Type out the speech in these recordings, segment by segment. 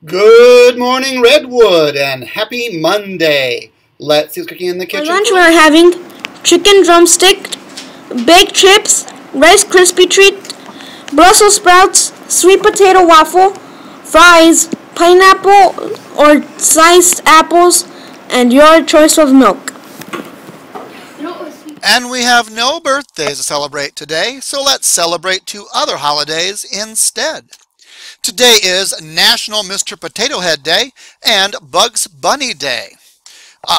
Good morning, Redwood, and happy Monday. Let's see what's cooking in the kitchen. For lunch, we're having chicken drumstick, baked chips, Rice Krispie treat, Brussels sprouts, sweet potato waffle, fries, pineapple or sliced apples, and your choice of milk. And we have no birthdays to celebrate today, so let's celebrate two other holidays instead. Today is National Mr. Potato Head Day and Bugs Bunny Day.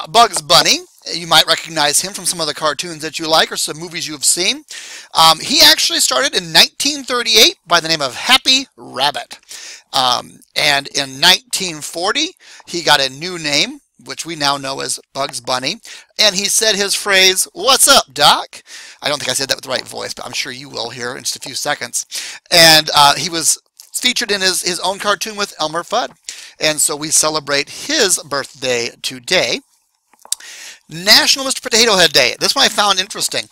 Bugs Bunny, you might recognize him from some of the cartoons that you like or some movies you've seen. He actually started in 1938 by the name of Happy Rabbit. And in 1940, he got a new name, which we now know as Bugs Bunny, and he said his phrase, "What's up, Doc?" I don't think I said that with the right voice, but I'm sure you will here in just a few seconds. And he was featured in his own cartoon with Elmer Fudd, and so we celebrate his birthday today. National Mr. Potato Head Day. This one I found interesting.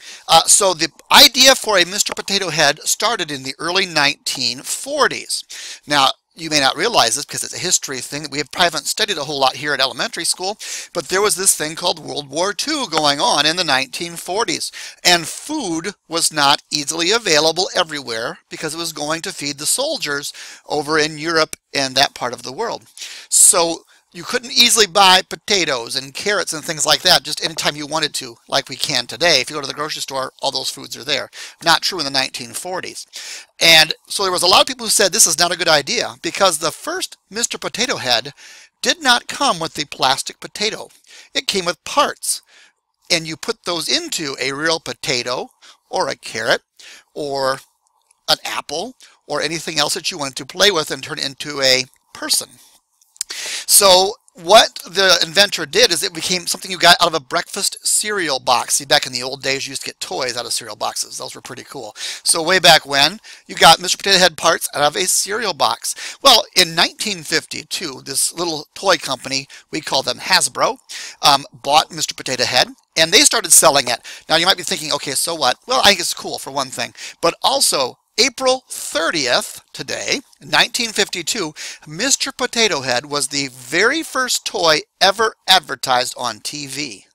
So the idea for a Mr. Potato Head started in the early 1940s. Now, you may not realize this because it's a history thing that we haven't studied a whole lot here at elementary school, but there was this thing called World War II going on in the 1940s, and food was not easily available everywhere because it was going to feed the soldiers over in Europe and that part of the world. So you couldn't easily buy potatoes and carrots and things like that just anytime you wanted to, like we can today. If you go to the grocery store, all those foods are there. Not true in the 1940s. And so there was a lot of people who said this is not a good idea because the first Mr. Potato Head did not come with the plastic potato. It came with parts. And you put those into a real potato or a carrot or an apple or anything else that you wanted to play with and turn it into a person. So what the inventor did is it became something you got out of a breakfast cereal box. See, back in the old days, you used to get toys out of cereal boxes. Those were pretty cool. So way back when, you got Mr. Potato Head parts out of a cereal box. Well, in 1952, this little toy company, we call them Hasbro, bought Mr. Potato Head, and they started selling it. Now, you might be thinking, okay, so what? Well, I think it's cool for one thing, but also April 30th, today, 1952, Mr. Potato Head was the very first toy ever advertised on TV.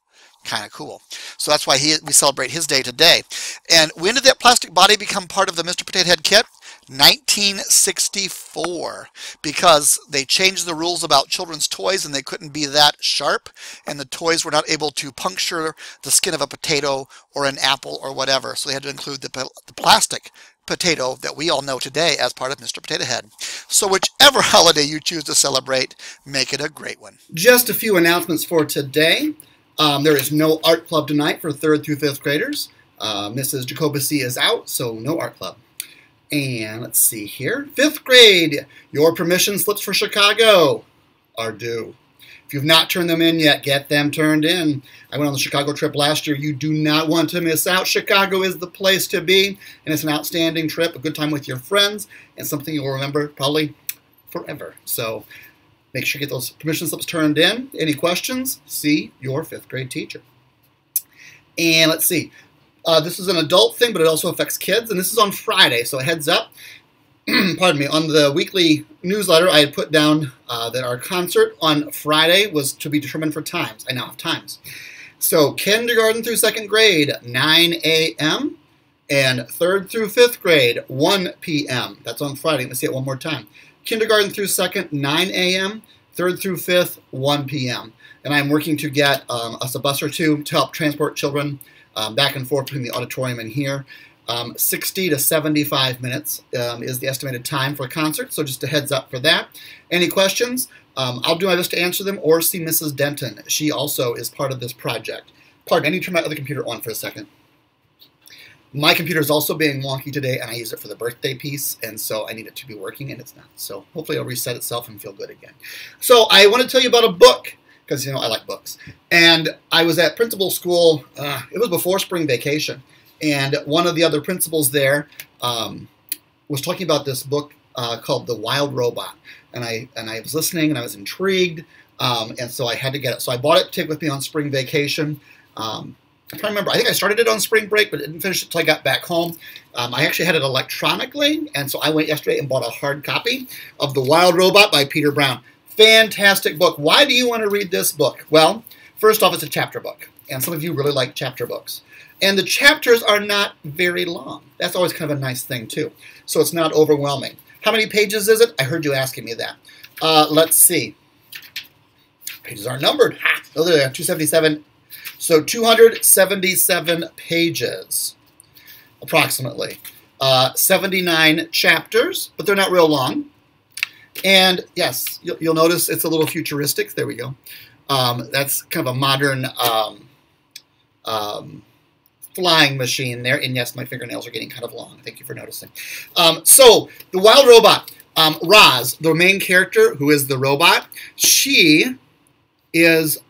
Kind of cool. So that's why we celebrate his day today. And when did that plastic body become part of the Mr. Potato Head kit? 1964, because they changed the rules about children's toys and they couldn't be that sharp, and the toys were not able to puncture the skin of a potato or an apple or whatever. So they had to include the plastic potato that we all know today as part of Mr. Potato Head. So whichever holiday you choose to celebrate, make it a great one. Just a few announcements for today. There is no art club tonight for 3rd through 5th graders. Mrs. Jacobisi is out, so no art club. And let's see here. 5th grade, your permission slips for Chicago are due. If you've not turned them in yet, get them turned in. I went on the Chicago trip last year. You do not want to miss out. Chicago is the place to be, and it's an outstanding trip, a good time with your friends, and something you'll remember probably forever. So make sure you get those permission slips turned in. Any questions? See your 5th grade teacher. And let's see. This is an adult thing, but it also affects kids, and this is on Friday, so heads up. Pardon me, on the weekly newsletter, I had put down that our concert on Friday was to be determined for times. I now have times. So kindergarten through 2nd grade, 9 a.m., and 3rd through 5th grade, 1 p.m. That's on Friday. Let's see it one more time. Kindergarten through 2nd, 9 a.m., 3rd through 5th, 1 p.m. And I'm working to get us a bus or two to help transport children back and forth between the auditorium and here. 60 to 75 minutes is the estimated time for a concert, so just a heads up for that. Any questions? I'll do my best to answer them or see Mrs. Denton. She also is part of this project. Pardon, I need to turn my other computer on for a second. My computer is also being wonky today, and I use it for the birthday piece, and so I need it to be working, and it's not. So hopefully it'll reset itself and feel good again. So I want to tell you about a book, because, you know, I like books. And I was at principal school, it was before spring vacation, and one of the other principals there was talking about this book called The Wild Robot. And I was listening, and I was intrigued, and so I had to get it. So I bought it to take with me on spring vacation. I I'm trying to remember. I think I started it on spring break, but didn't finish it until I got back home. I actually had it electronically, and so I went yesterday and bought a hard copy of The Wild Robot by Peter Brown. Fantastic book. Why do you want to read this book? Well, first off, it's a chapter book, and some of you really like chapter books. And the chapters are not very long. That's always kind of a nice thing, too. So it's not overwhelming. How many pages is it? I heard you asking me that. Let's see. Pages aren't numbered. Ha! Oh, there they are, 277. So 277 pages, approximately. 79 chapters, but they're not real long. And yes, you'll notice it's a little futuristic. There we go. That's kind of a modern flying machine there. And yes, my fingernails are getting kind of long. Thank you for noticing. So The Wild Robot. Roz, the main character, who is the robot, she is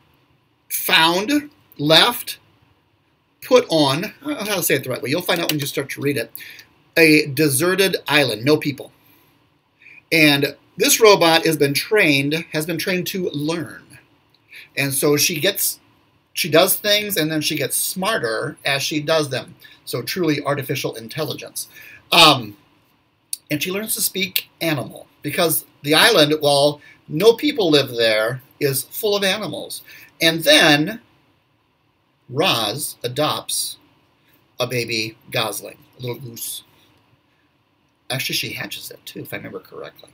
found, left, put on, I don't know how to say it the right way. You'll find out when you start to read it. A deserted island, no people. And this robot has been trained to learn. And so she does things, and then she gets smarter as she does them. So truly artificial intelligence. And she learns to speak animal, because the island, while no people live there, is full of animals. And then Roz adopts a baby gosling, a little goose. Actually, she hatches it too, if I remember correctly.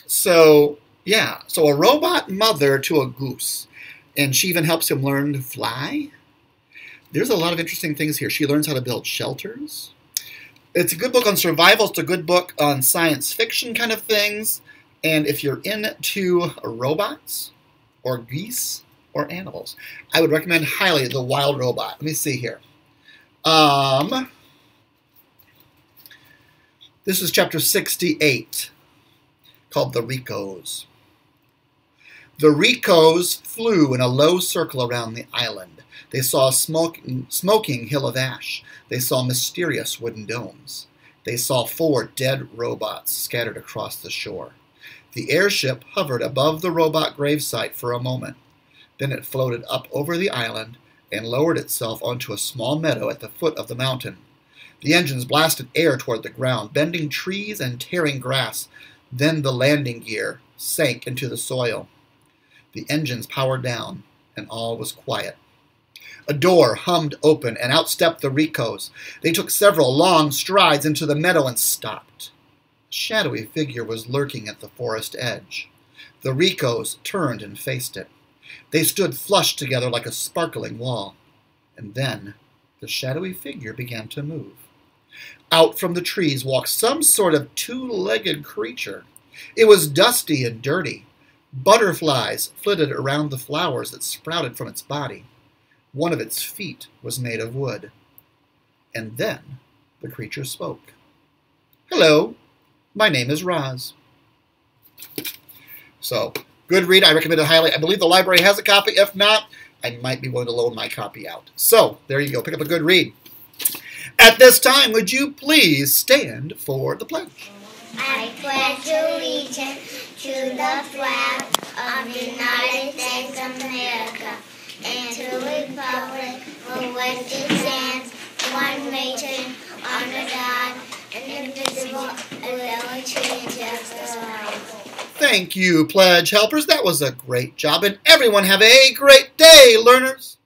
So a robot mother to a goose. And she even helps him learn to fly. There's a lot of interesting things here. She learns how to build shelters. It's a good book on survival. It's a good book on science fiction kind of things. And if you're into robots or geese or animals, I would recommend highly The Wild Robot. Let me see here. This is chapter 68, called The Ricos. The Ricos flew in a low circle around the island. They saw a smoking hill of ash. They saw mysterious wooden domes. They saw 4 dead robots scattered across the shore. The airship hovered above the robot gravesite for a moment. Then it floated up over the island and lowered itself onto a small meadow at the foot of the mountain. The engines blasted air toward the ground, bending trees and tearing grass. Then the landing gear sank into the soil. The engines powered down, and all was quiet. A door hummed open, and out stepped the Ricos. They took several long strides into the meadow and stopped. A shadowy figure was lurking at the forest edge. The Ricos turned and faced it. They stood flush together like a sparkling wall. And then the shadowy figure began to move. Out from the trees walked some sort of 2-legged creature. It was dusty and dirty. Butterflies flitted around the flowers that sprouted from its body. One of its feet was made of wood. And then the creature spoke. "Hello, my name is Roz." So, good read. I recommend it highly. I believe the library has a copy. If not, I might be willing to loan my copy out. So, there you go. Pick up a good read. At this time, would you please stand for the pledge? I pledge allegiance to the flag of the United States of America and to the republic for which it stands, one nation, under God, indivisible, with liberty and justice for all. Thank you, pledge helpers. That was a great job. And everyone have a great day, learners.